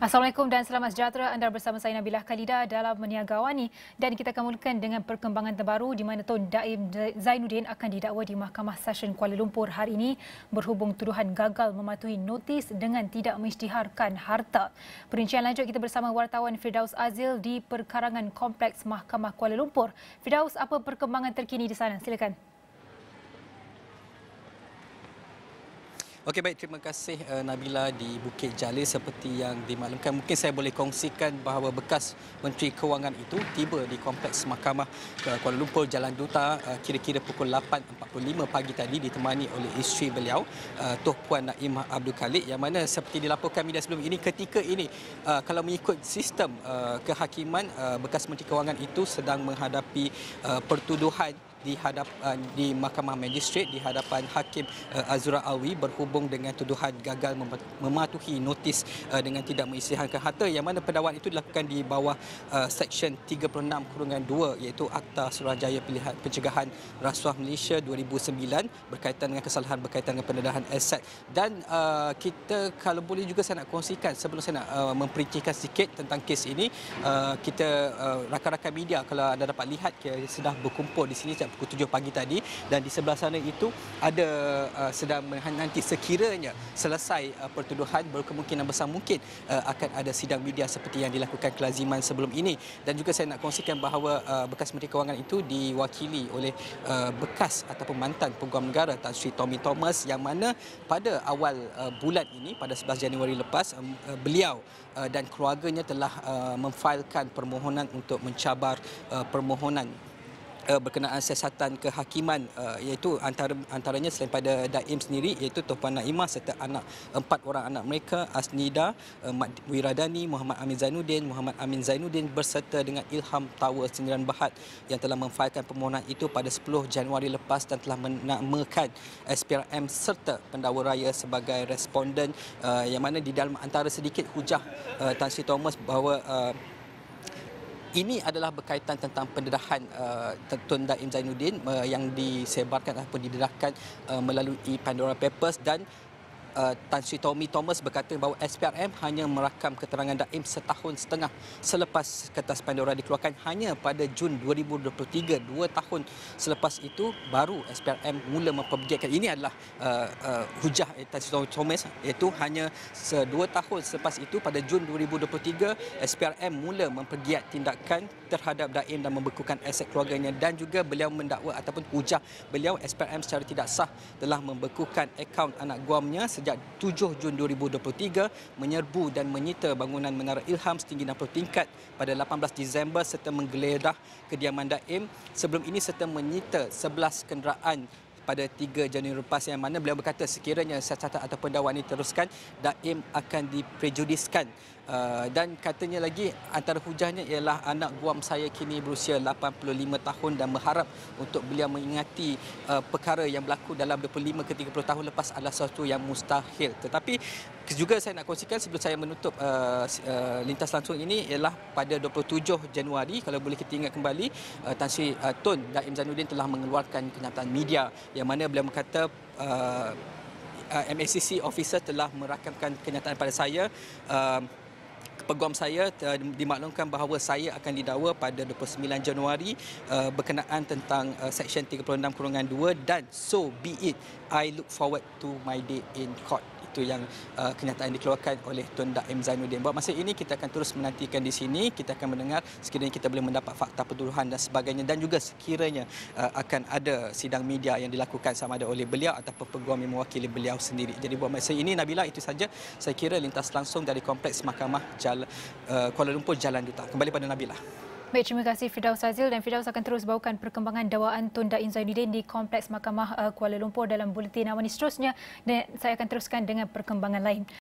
Assalamualaikum dan selamat sejahtera. Anda bersama saya Nabilah Khalida dalam Meniagawani dan kita akan mulakan dengan perkembangan terbaru di mana Tun Daim Zainuddin akan didakwa di Mahkamah Session Kuala Lumpur hari ini berhubung tuduhan gagal mematuhi notis dengan tidak mengisytiharkan harta. Perincian lanjut kita bersama wartawan Firdaus Azil di perkarangan Kompleks Mahkamah Kuala Lumpur. Firdaus, apa perkembangan terkini di sana? Silakan. Okey, baik, terima kasih Nabila di Bukit Jalil. Seperti yang dimaklumkan, mungkin saya boleh kongsikan bahawa bekas Menteri Kewangan itu tiba di Kompleks Mahkamah Kuala Lumpur Jalan Duta kira-kira pukul 8.45 pagi tadi ditemani oleh isteri beliau, Tuh Puan Naimah Abdul Khalid, yang mana seperti dilaporkan media sebelum ini, ketika ini kalau mengikut sistem kehakiman, bekas Menteri Kewangan itu sedang menghadapi pertuduhan di Mahkamah Magistrate di hadapan Hakim Azura Alwi berhubung dengan tuduhan gagal mematuhi notis dengan tidak mengisytiharkan harta, yang mana pendakwaan itu dilakukan di bawah Seksyen 36/2 iaitu Akta Suruhanjaya Pencegahan Rasuah Malaysia 2009 berkaitan dengan kesalahan berkaitan dengan pendedahan aset. Dan kita kalau boleh juga saya nak kongsikan sebelum saya nak memperincikan sedikit tentang kes ini, kita rakan-rakan media kalau anda dapat lihat sudah berkumpul di sini pukul 7 pagi tadi, dan di sebelah sana itu ada sedang menanti sekiranya selesai pertuduhan, berkemungkinan besar mungkin akan ada sidang media seperti yang dilakukan kelaziman sebelum ini. Dan juga saya nak kongsikan bahawa bekas Menteri Kewangan itu diwakili oleh bekas ataupun mantan Peguam Negara Tan Sri Tommy Thomas, yang mana pada awal bulan ini pada 11 Januari lepas beliau dan keluarganya telah memfailkan permohonan untuk mencabar permohonan berkenaan siasatan kehakiman, iaitu antaranya selain pada Daim sendiri, iaitu Tuan Puan Naimah serta 4 orang anak mereka, Asnida, Mat Wiradani, Muhammad Amin Zainuddin, Muhammad Amin Zainuddin berserta dengan Ilham Tower Sendirian Bahad yang telah memfailkan permohonan itu pada 10 Januari lepas dan telah menamakan SPRM serta pendakwa raya sebagai responden, yang mana di dalam antara sedikit hujah Tan Sri Thomas bahawa ini adalah berkaitan tentang pendedahan Tun Daim Zainuddin yang disebarkan ataupun didedahkan melalui Pandora Papers, dan Tan Sri Tommy Thomas berkata bahawa SPRM hanya merakam keterangan Daim setahun setengah selepas kertas Pandora dikeluarkan, hanya pada Jun 2023, 2 tahun selepas itu baru SPRM mula mempergiatkan. Ini adalah hujah Tan Sri Thomas, iaitu hanya 2 tahun selepas itu pada Jun 2023 SPRM mula mempergiat tindakan terhadap Daim dan membekukan aset keluarganya, dan juga beliau mendakwa ataupun hujah beliau SPRM secara tidak sah telah membekukan akaun anak guamnya sejak 7 Jun 2023, menyerbu dan menyita bangunan Menara Ilham setinggi 60 tingkat pada 18 Disember serta menggeledah kediaman Daim sebelum ini serta menyita 11 kenderaan pada 3 Januari lepas, yang mana beliau berkata sekiranya siasatan ataupun dakwaan ini teruskan, Daim akan diprejudiskan. Dan katanya lagi antara hujahnya ialah anak guam saya kini berusia 85 tahun dan berharap untuk beliau mengingati perkara yang berlaku dalam 25 ke 30 tahun lepas adalah sesuatu yang mustahil. Tetapi juga saya nak kongsikan sebelum saya menutup lintas langsung ini ialah pada 27 Januari, kalau boleh kita ingat kembali, Tan Sri Tun Daim Zainuddin telah mengeluarkan kenyataan media yang mana beliau berkata MACC officer telah merakamkan kenyataan pada saya. Peguam saya dimaklumkan bahawa saya akan didakwa pada 29 Januari berkenaan tentang Seksyen 36/2, dan so be it, I look forward to my day in court. Itu yang kenyataan dikeluarkan oleh Tun Daim Zainuddin. Buat masa ini kita akan terus menantikan di sini, kita akan mendengar sekiranya kita boleh mendapat fakta pertuduhan dan sebagainya, dan juga sekiranya akan ada sidang media yang dilakukan sama ada oleh beliau ataupun peguam yang mewakili beliau sendiri. Jadi buat masa ini Nabila, itu saja saya kira lintas langsung dari Kompleks Mahkamah Kuala Lumpur Jalan Duta. Kembali pada Nabila. Baik, terima kasih Firdaus Azil, dan Firdaus akan terus bawakan perkembangan dakwaan Tun Daim Zainuddin di Kompleks Mahkamah Kuala Lumpur dalam buletin awani seterusnya, dan saya akan teruskan dengan perkembangan lain.